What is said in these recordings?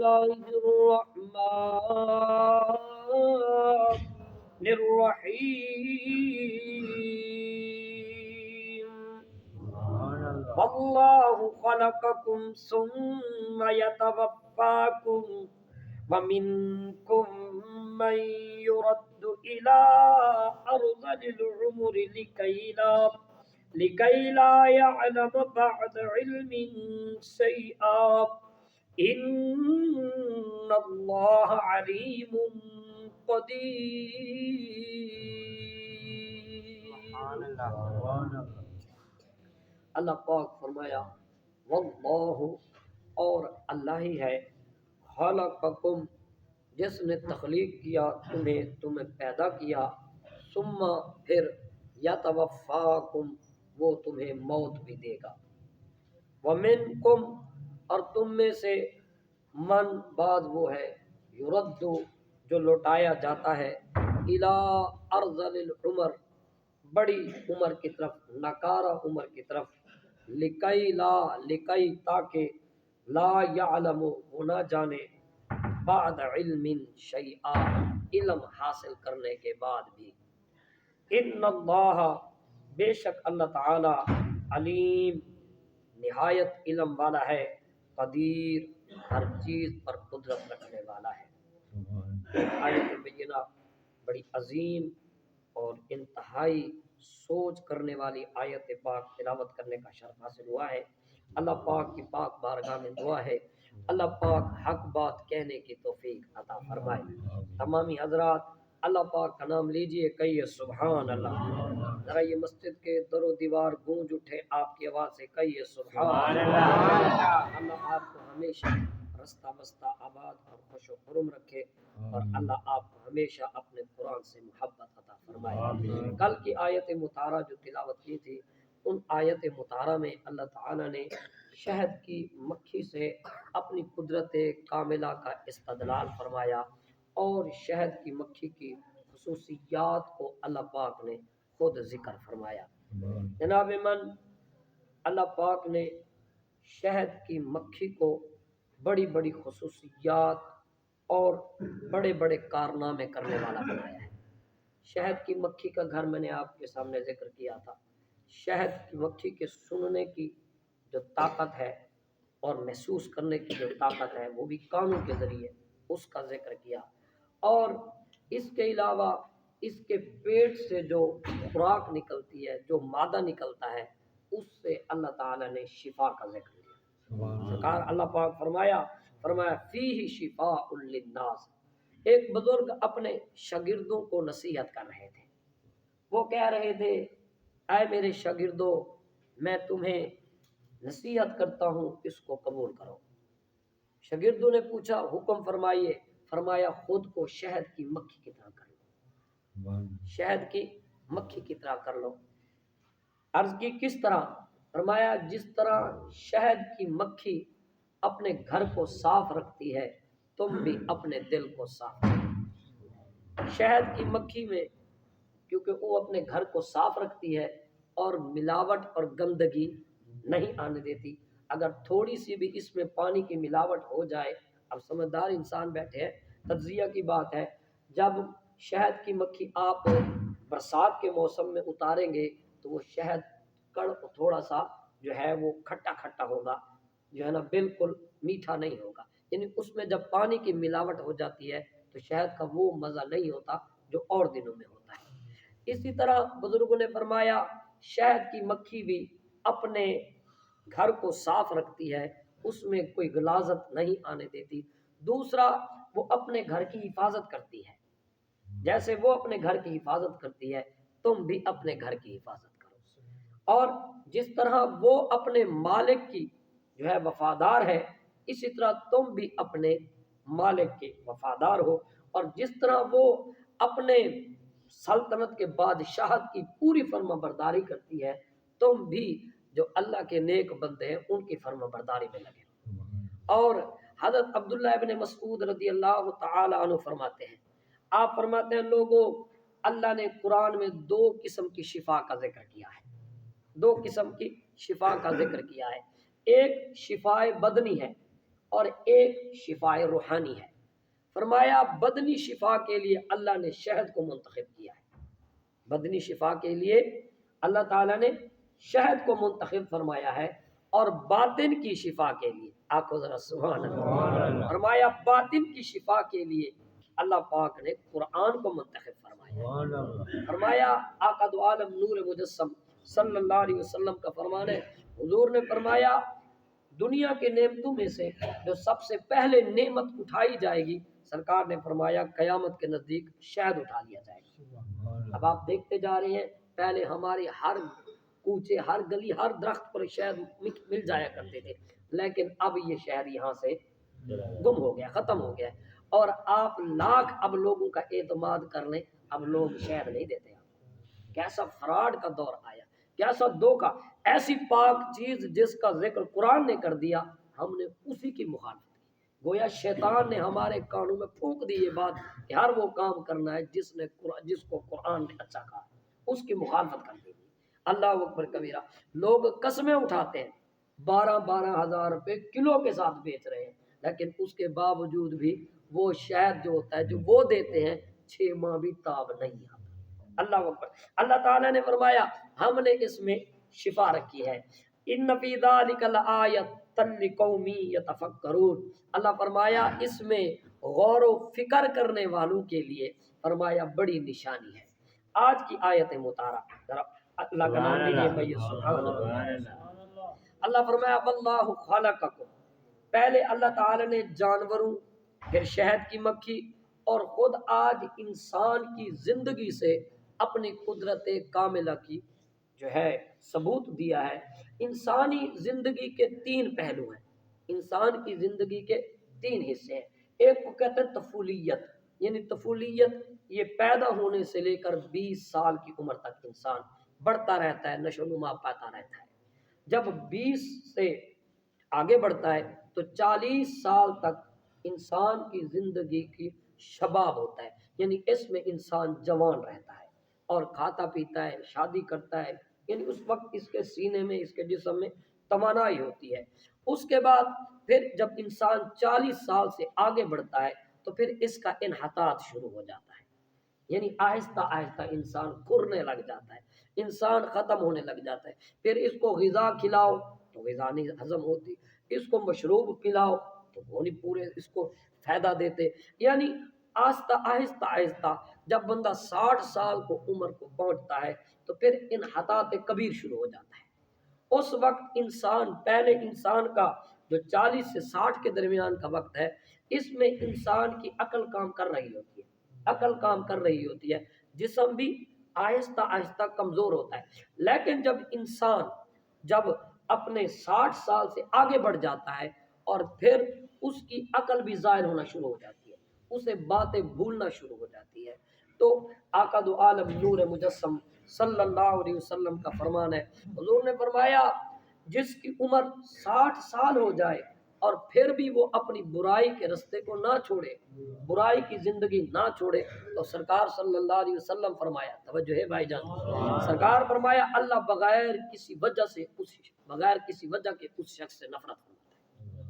الله الرحمن الرحيم والله خلقكم ثم يتوفاكم ومنكم من يرد إلى أرذل العمر لكي لا يعلم بعد علم شيئا إن الله عليم قدير. اللہ پاک فرمایا واللہ، اور اللہ ہی ہے، خلقکم، جس نے تخلیق کیا تمہیں پیدا کیا، ثم، پھر، یتوفاکم، وہ تمہیں موت بھی دے گا، ومنکم، اور تم میں سے، من، بعد وہ ہے، یرد، جو لوٹایا جاتا ہے، الی ارذل العمر، بڑی عمر کی طرف، ناکارہ عمر کی طرف، لکئی تاکہ، لا یعلم، وہ نہ جانے، بعد علم شیئا، علم حاصل کرنے کے بعد بھی، ان اللہ، بے شک اللہ تعالی، علیم، نہایت علم والا ہے، قدیر، ہر چیز پر قدرت رکھنے والا ہے۔ آیت بینہ بڑی عظیم اور انتہائی سوچ کرنے والی آیت پاک تلاوت کرنے کا شرف حاصل ہوا ہے۔ اللہ پاک کی پاک بارگاہ میں دعا ہے اللہ پاک حق بات کہنے کی توفیق عطا فرمائے۔ تمامی حضرات اللہ پاک کا نام لیجئے، کہیے سبحان اللہ۔ ذرا یہ مسجد کے در و دیوار گونج اٹھے آپ کی آواز سے، کہیے سبحان اللہ۔ اللہ آپ کو ہمیشہ رستہ بستہ آباد اور خوش و خرم رکھے، اور اللہ آپ کو ہمیشہ اپنے قرآن سے محبت عطا فرمائے۔ کل کی آیت مطالعہ جو تلاوت کی تھی، ان آیت مطالعہ میں اللہ تعالیٰ نے شہد کی مکھی سے اپنی قدرت کاملہ کا استدلال فرمایا، اور شہد کی مکھی کی خصوصیات کو اللہ پاک نے خود ذکر فرمایا۔ جناب من، اللہ پاک نے شہد کی مکھی کو بڑی بڑی خصوصیات اور بڑے بڑے کارنامے کرنے والا بنایا ہے۔ شہد کی مکھی کا گھر میں نے آپ کے سامنے ذکر کیا تھا۔ شہد کی مکھی کے سننے کی جو طاقت ہے اور محسوس کرنے کی جو طاقت ہے، وہ بھی کانوں کے ذریعے، اس کا ذکر کیا، اور اس کے علاوہ اس کے پیٹ سے جو خوراک نکلتی ہے، جو مادہ نکلتا ہے، اس سے اللہ تعالیٰ نے شفا کا ذکر کیا۔ سرکار اللہ پاک فرمایا فیہ شفاء للناس۔ ایک بزرگ اپنے شاگردوں کو نصیحت کر رہے تھے، وہ کہہ رہے تھے اے میرے شاگردوں، میں تمہیں نصیحت کرتا ہوں، اس کو قبول کرو۔ شاگردوں نے پوچھا حکم فرمائیے، فرمایا خود کو شہد کی مکھی کی طرح کر لو، شہد کی مکھی کی طرح کر لو۔ عرض کی کس طرح؟ فرمایا جس طرح شہد کی مکھی اپنے گھر کو صاف رکھتی ہے، تم بھی اپنے دل کو صاف رکھو۔ شہد کی مکھی میں، کیونکہ وہ اپنے گھر کو صاف رکھتی ہے اور ملاوٹ اور گندگی نہیں آنے دیتی، اگر تھوڑی سی بھی اس میں پانی کی ملاوٹ ہو جائے، اب سمجھدار انسان بیٹھے ہیں، تجزیہ کی بات ہے، جب شہد کی مکھی آپ برسات کے موسم میں اتاریں گے تو وہ شہد کڑ تھوڑا سا جو ہے وہ کھٹا کھٹا ہوگا، جو ہے نا بالکل میٹھا نہیں ہوگا، یعنی اس میں جب پانی کی ملاوٹ ہو جاتی ہے تو شہد کا وہ مزہ نہیں ہوتا جو اور دنوں میں ہوتا ہے۔ اسی طرح بزرگوں نے فرمایا شہد کی مکھی بھی اپنے گھر کو صاف رکھتی ہے، اس میں کوئی غلاظت نہیں آنے دیتی۔ دوسرا، وہ اپنے گھر کی حفاظت کرتی ہے، جیسے وہ اپنے گھر کی حفاظت کرتی ہے تم بھی اپنے گھر کی حفاظت کرو، اور جس طرح وہ اپنے مالک کی جو ہے وفادار ہے، اسی طرح تم بھی اپنے مالک کے وفادار ہو، اور جس طرح وہ اپنے سلطنت کے بادشاہت کی پوری فرما برداری کرتی ہے، تم بھی جو اللہ کے نیک بندے ہیں ان کی فرما برداری میں لگے۔ اور حضرت عبداللہ ابن مسعود رضی اللہ تعالی عنہ فرماتے ہیں، آپ فرماتے ہیں لوگوں، اللہ نے قرآن میں 2 قسم کی شفا کا ذکر کیا ہے، 2 قسم کی شفا کا ذکر کیا ہے، ایک شفائے بدنی ہے اور ایک شفا روحانی ہے۔ فرمایا بدنی شفا کے لیے اللہ نے شہد کو منتخب کیا ہے، بدنی شفا کے لیے اللہ تعالیٰ نے شہد کو منتخب فرمایا ہے، اور باطن کی شفا کے لیے آنکھوں ذرا سبحان اللہ، فرمایا باطن کی شفا کے لیے اللہ پاک نے قرآن کو منتخب فرمایا۔ فرمایا آقا دو عالم نور مجسم صلی اللہ علیہ وسلم کا فرمان ہے، حضور نے فرمایا دنیا کے نعمتوں میں سے جو سب سے پہلے نعمت اٹھائی جائے گی، سرکار نے فرمایا قیامت کے نزدیک شہد اٹھا لیا جائے گا۔ اب آپ دیکھتے جا رہے ہیں پہلے ہمارے ہر کوچے، ہر گلی، ہر درخت پر شہد مل جایا کرتے تھے، لیکن اب یہ شہد یہاں سے گم ہو گیا، ختم ہو گیا، اور آپ لاکھ اب لوگوں کا اعتماد کر لیں، اب لوگ شہد نہیں دیتے۔ کیسا فراڈ کا دور آیا، کیسا دھوکہ، ایسی پاک چیز جس کا ذکر قرآن نے کر دیا، ہم نے اسی کی مخالفت کی۔ گویا شیطان نے ہمارے کانوں میں پھونک دی یہ بات کہ ہر وہ کام کرنا ہے جس کو قرآن نے اچھا کہا، اس کی مخالفت کر دی۔ اللہ اکبر کبیرہ، لوگ قسمیں اٹھاتے ہیں 12 ہزار روپے کلو کے ساتھ بیچ رہے ہیں، لیکن اس کے باوجود بھی وہ شہد جو ہوتا ہے جو وہ دیتے ہیں 6 ماہ بھی تاب نہیں آتا۔ اللہ اکبر، اللہ تعالیٰ نے فرمایا ہم نے اس میں شفا رکھی ہے، ان فی ذلک لآیۃ لقوم یتفکرون، اللہ فرمایا اس میں غور و فکر کرنے والوں کے لیے فرمایا بڑی نشانی ہے۔ آج کی آیت مطالعہ ذرا اللہ کا نام لیجیے بھائی، سبحان اللہ۔ اللہ فرمایا واللہ خلقکم، پہلے اللہ تعالی نے جانوروں، پھر شہد کی مکھی، اور خود آج انسان کی زندگی سے اپنی قدرت کاملہ کی جو ہے ثبوت دیا ہے۔ انسانی زندگی کے 3 پہلو ہیں، انسان کی زندگی کے 3 حصے ہیں۔ ایک کو کہتے ہیں طفولیت، یعنی طفولیت یہ پیدا ہونے سے لے کر 20 سال کی عمر تک انسان بڑھتا رہتا ہے، نشو و نما پاتا رہتا ہے۔ جب 20 سے آگے بڑھتا ہے تو 40 سال تک انسان کی زندگی کی شباب ہوتا ہے، یعنی اس میں انسان جوان رہتا ہے اور کھاتا پیتا ہے، شادی کرتا ہے، یعنی اس وقت اس کے سینے میں، اس کے جسم میں توانائی ہوتی ہے۔ اس کے بعد پھر جب انسان 40 سال سے آگے بڑھتا ہے تو پھر اس کا انحطاط شروع ہو جاتا ہے، یعنی آہستہ آہستہ انسان کھرنے لگ جاتا ہے، انسان ختم ہونے لگ جاتا ہے۔ پھر اس کو غذا کھلاؤ تو غذا نہیں ہضم ہوتی، اس کو مشروب پلاؤ تو وہ نہیں پورے اس کو فائدہ دیتے، یعنی آہستہ آہستہ آہستہ جب بندہ 60 سال کو عمر کو پہنچتا ہے تو پھر انحطاط کبیر شروع ہو جاتا ہے۔ اس وقت انسان، پہلے انسان کا جو 40 سے 60 کے درمیان کا وقت ہے، اس میں انسان کی عقل کام کر رہی ہوتی ہے، عقل کام کر رہی ہوتی ہے، جسم بھی آہستہ آہستہ کمزور ہوتا ہے۔ لیکن جب انسان جب اپنے 60 سال سے آگے بڑھ جاتا ہے اور پھر اس کی عقل بھی ظاہر ہونا شروع ہو جاتی ہے، اسے باتیں بھولنا شروع ہو جاتی ہے، تو آقا دو عالم نور مجسم صلی اللہ علیہ وسلم کا فرمان ہے، حضور نے فرمایا جس کی عمر 60 سال ہو جائے اور پھر بھی وہ اپنی برائی کے رستے کو نہ چھوڑے، برائی کی زندگی نہ چھوڑے، تو سرکار صلی اللہ علیہ وسلم فرمایا، توجہ ہے بھائی جان، سرکار فرمایا اللہ بغیر کسی وجہ کے اس شخص سے نفرت فرماتا ہے۔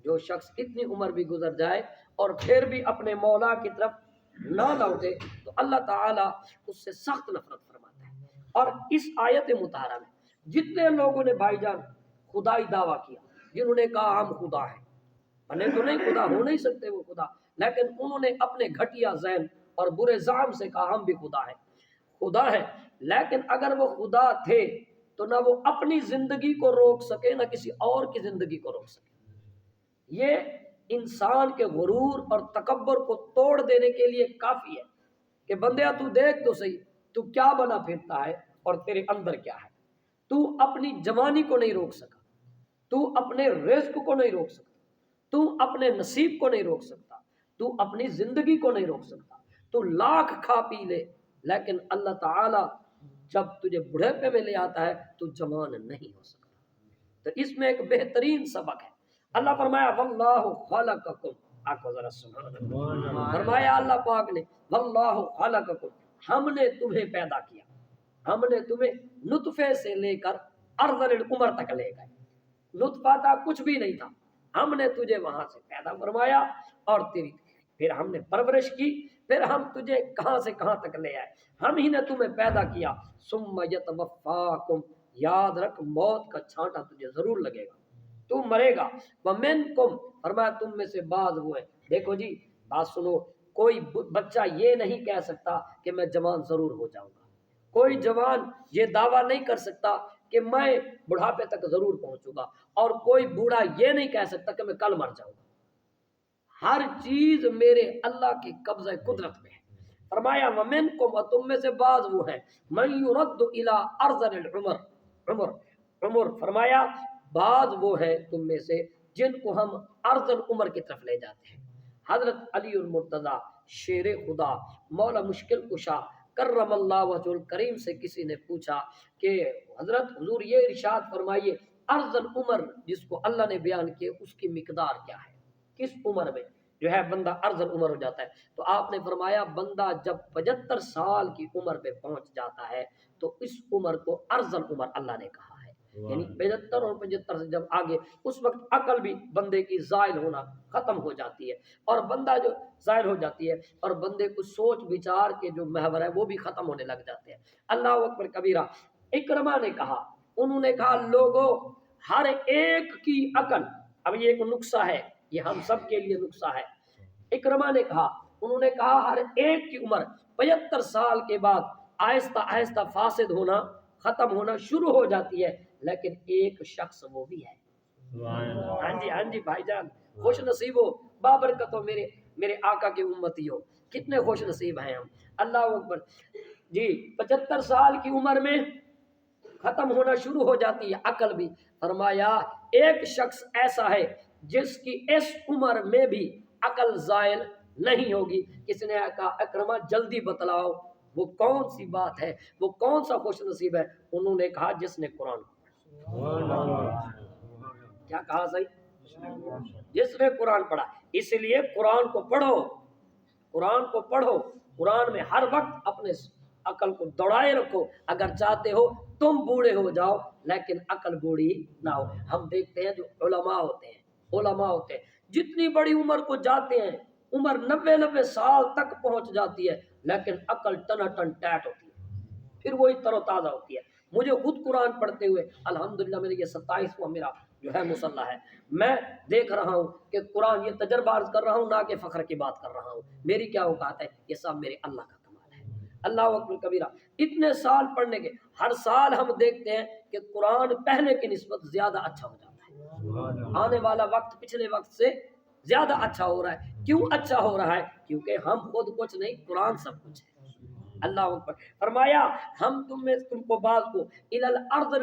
جو شخص اتنی عمر بھی گزر جائے اور پھر بھی اپنے مولا کی طرف نہ لوٹے تو اللہ تعالیٰ اس سے سخت نفرت فرماتا ہے۔ اور اس آیت مطہرہ میں جتنے لوگوں نے بھائی جان خدائی دعویٰ کیا، جنہوں نے کہا ہم خدا ہیں، بنے تو نہیں خدا، ہو نہیں سکتے وہ خدا، لیکن انہوں نے اپنے گھٹیا ذہن اور برے زعم سے کہا ہم بھی خدا ہیں، خدا ہے، لیکن اگر وہ خدا تھے تو نہ وہ اپنی زندگی کو روک سکے نہ کسی اور کی زندگی کو روک سکے۔ یہ انسان کے غرور اور تکبر کو توڑ دینے کے لیے کافی ہے کہ بندیا تو دیکھ تو صحیح، تو کیا بنا پھرتا ہے اور تیرے اندر کیا ہے۔ تو اپنی جوانی کو نہیں روک سکا، تو اپنے رزق کو نہیں روک سکتا، تو اپنے نصیب کو نہیں روک سکتا، تو اپنی زندگی کو نہیں روک سکتا، تو لاکھ کھا پی لے، لیکن اللہ تعالی جب تجھے بڑھاپے میں لے آتا ہے تو جوان نہیں ہو سکتا۔ تو اس میں ایک بہترین سبق ہے۔ اللہ فرمایا واللہ خلقکم، آقا ذرا سبحان اللہ، فرمایا اللہ پاک نے واللہ خلقکم، ہم نے تمہیں پیدا کیا، ہم نے تمہیں نطفے سے لے کر ارذل العمر تک لے گئے۔ نطفہ تھا، کچھ بھی نہیں تھا، ہم نے تجھے وہاں سے پیدا فرمایا اور تیری پھر ہم نے پرورش کی، پھر ہم تجھے کہاں سے کہاں تک لے آئے، ہم ہی نے تمہیں پیدا کیا، ثم یتوفاکم، یاد رکھ موت کا چھانٹا تجھے ضرور لگے گا، تو مرے گا، ومنکم، فرمایا تم میں سے بعض وہ ہیں۔ دیکھو جی بات سنو، کوئی بچہ یہ نہیں کہہ سکتا کہ میں جوان ضرور ہو جاؤں گا، کوئی جوان یہ دعویٰ نہیں کر سکتا کہ میں بڑھاپے تک ضرور پہنچوں گا، اور کوئی بوڑھا یہ نہیں کہہ سکتا کہ میں کل مر جاؤں گا۔ ہر چیز میرے اللہ کی قبضہ قدرت میں ہے۔ فرمایا ومنکم، تم میں سے بعض وہ ہیں، من یرد الی ارذل العمر، عمر فرمایا بعض وہ ہے تم میں سے جن کو ہم ارذل عمر کی طرف لے جاتے ہیں۔ حضرت علی المرتضیٰ شیر خدا مولا مشکل کشا کرم اللہ وجہ الکریم سے کسی نے پوچھا کہ حضرت حضور یہ ارشاد فرمائیے ارذل عمر جس کو اللہ نے بیان کیے اس کی مقدار کیا ہے، کس عمر میں جو ہے بندہ ارذل عمر ہو جاتا ہے؟ تو آپ نے فرمایا بندہ جب 75 سال کی عمر پہ پہنچ جاتا ہے تو اس عمر کو ارذل عمر اللہ نے کہا ہے، یعنی 75 اور 75 سے جب آگے اس وقت عقل بھی بندے کی زائل ہونا ختم ہو جاتی ہے، اور بندہ جو زائل ہو جاتی ہے اور بندے کو سوچ بچار کے جو محور ہے وہ بھی ختم ہونے لگ جاتے ہیں۔ اللہ اکبر کبیرہ۔ اکرمہ نے کہا، انہوں نے کہا لوگوں ہر ایک کی عقل، اب یہ ایک نقصہ ہے، یہ ہم سب کے لیے نقصہ ہے۔ اکرمہ نے کہا، انہوں نے کہا ہر ایک کی عمر 75 سال کے بعد آہستہ آہستہ فاسد ہونا ختم ہونا شروع ہو جاتی ہے، لیکن ایک شخص وہ بھی ہے۔ ہاں جی بھائی جان، خوش نصیب ہو، بابرکت ہو میرے آقا کے امتی ہو، کتنے خوش نصیب ہیں ہم۔ اللہ اکبر جی، 75 سال کی عمر میں ختم ہونا شروع ہو جاتی ہے عقل بھی۔ فرمایا ایک شخص ایسا ہے جس کی اس عمر میں بھی عقل زائل نہیں ہوگی۔ کس نے کہا اکرمہ جلدی بتلاؤ وہ کون سی بات ہے، وہ کون سا خوش نصیب ہے؟ انہوں نے کہا جس نے قرآن کیا کہا صحیح؟ جس نے قرآن پڑھا۔ اس لیے قرآن کو پڑھو، قرآن کو پڑھو، قرآن میں ہر وقت اپنے عقل کو دوڑائے رکھو۔ اگر چاہتے ہو تم بوڑھے ہو جاؤ لیکن عقل بوڑھی نہ ہو۔ ہم دیکھتے ہیں جو علماء ہوتے ہیں جتنی بڑی عمر کو جاتے ہیں، عمر 90 سال تک پہنچ جاتی ہے لیکن عقل ٹن ٹیٹ ہوتی ہے، پھر وہی تر و تازہ ہوتی ہے۔ مجھے خود قرآن پڑھتے ہوئے الحمدللہ میرے یہ 27واں میرا جو ہے مصلح ہے، میں دیکھ رہا ہوں کہ قرآن یہ تجربہ عرض کر رہا ہوں نہ کہ فخر کی بات کر رہا ہوں، میری کیا اوقات ہے، یہ سب میرے اللہ کا کمال ہے۔ اللہ اکبر کبیرہ۔ اتنے سال پڑھنے کے ہر سال ہم دیکھتے ہیں کہ قرآن پہلے کی نسبت زیادہ اچھا ہو جاتا ہے، آنے والا وقت پچھلے وقت سے زیادہ اچھا ہو رہا ہے۔ کیوں اچھا ہو رہا ہے؟ کیونکہ ہم خود کچھ نہیں، قرآن سب کچھ ہے۔ اللہ اکبر۔ فرمایا ہم تم کو بعض کو الی الارض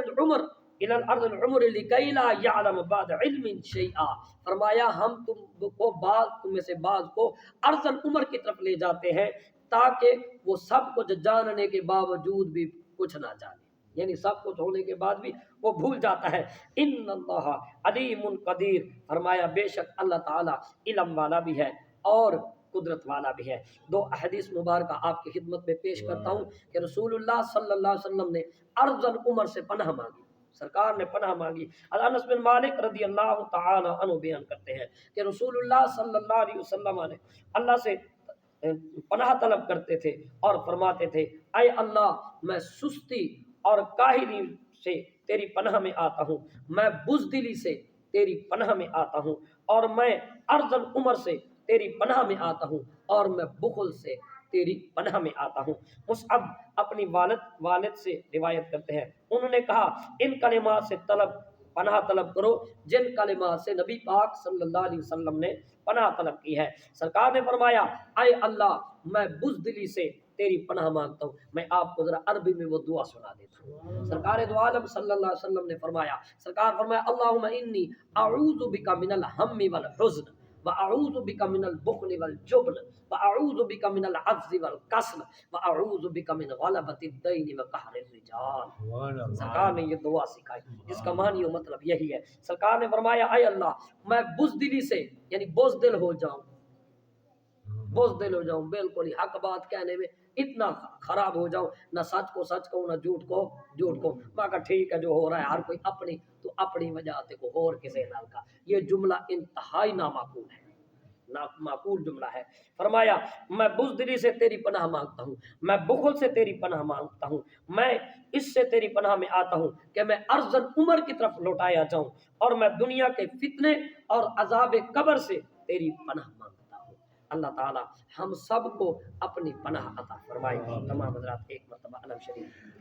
العمر لکی لا یعلم بعد علم شیئا، فرمایا ہم تم میں سے بعض کو ارض العمر کی طرف لے جاتے ہیں تاکہ وہ سب کچھ جاننے کے باوجود بھی کچھ نہ جانے، یعنی سب کچھ ہونے کے بعد بھی وہ بھول جاتا ہے۔ ان اللہ علیم قدیر، فرمایا بے شک اللہ تعالیٰ علم والا بھی ہے اور قدرت والا بھی ہے۔ 2 احادیث مبارکہ آپ کی خدمت میں پیش کرتا ہوں کہ رسول اللہ صلی اللہ علیہ وسلم نے ارض العمر سے پناہ مانگی، سرکار نے پناہ مانگی۔ انس بن مالک رضی اللہ تعالی عنہ بیان کرتے ہیں کہ رسول اللہ صلی اللہ علیہ وسلم نے اللہ سے پناہ طلب کرتے تھے اور فرماتے تھے اے اللہ میں سستی اور کاہلی سے تیری پناہ میں آتا ہوں، میں بزدلی سے تیری پناہ میں آتا ہوں، اور میں ارض العمر سے تیری پناہ میں آتا ہوں، اور میں بخل سے تیری پناہ میں آتا ہوں۔ مصعب اپنی والد سے روایت کرتے ہیں، انہوں نے کہا ان کلمات سے پناہ طلب کرو جن کلمات سے نبی پاک صلی اللہ علیہ وسلم نے پناہ طلب کی ہے۔ سرکار نے فرمایا اے اللہ میں بزدلی سے تیری پناہ مانگتا ہوں۔ میں آپ کو ذرا عربی میں وہ دعا سنا دیتا ہوں۔ سرکار دو عالم صلی اللہ علیہ وسلم نے فرمایا اللہم انی اعوذ بک من الہم والحزن واعوذ بک من البخل والجبن واعوذ بک من العجز والکسل واعوذ بک من غلبۃ الدین وقہر الرجال۔ سرکار نے یہ دعا سکھائی جس کا معنی و مطلب یہی ہے۔ سرکار نے فرمایا اے اللہ میں بزدلی سے یعنی بزدل ہو جاؤں بالکل ہی حق بات کہنے میں اتنا خراب ہو جاؤں، نہ سچ کو سچ کہوں نہ جھوٹ کو جھوٹ کو۔ میں کہا ٹھیک ہے جو ہو رہا ہے ہر کوئی اپنی تو اپنی وجہ تے کو اور کسی نال کا۔ یہ جملہ انتہائی نامعقول ہے، نامعقول جملہ ہے۔ فرمایا میں بزدلی سے تیری پناہ مانگتا ہوں، میں بخل سے تیری پناہ مانگتا ہوں، میں اس سے تیری پناہ میں آتا ہوں کہ میں ارذل عمر کی طرف لوٹایا جاؤں، اور میں دنیا کے فتنے اور عذاب قبر سے تیری پناہ مانگتا ہوں۔ اللہ تعالی ہم سب کو اپنی پناہ عطا فرمائے۔ تمام حضرات ایک مرتبہ علم شریف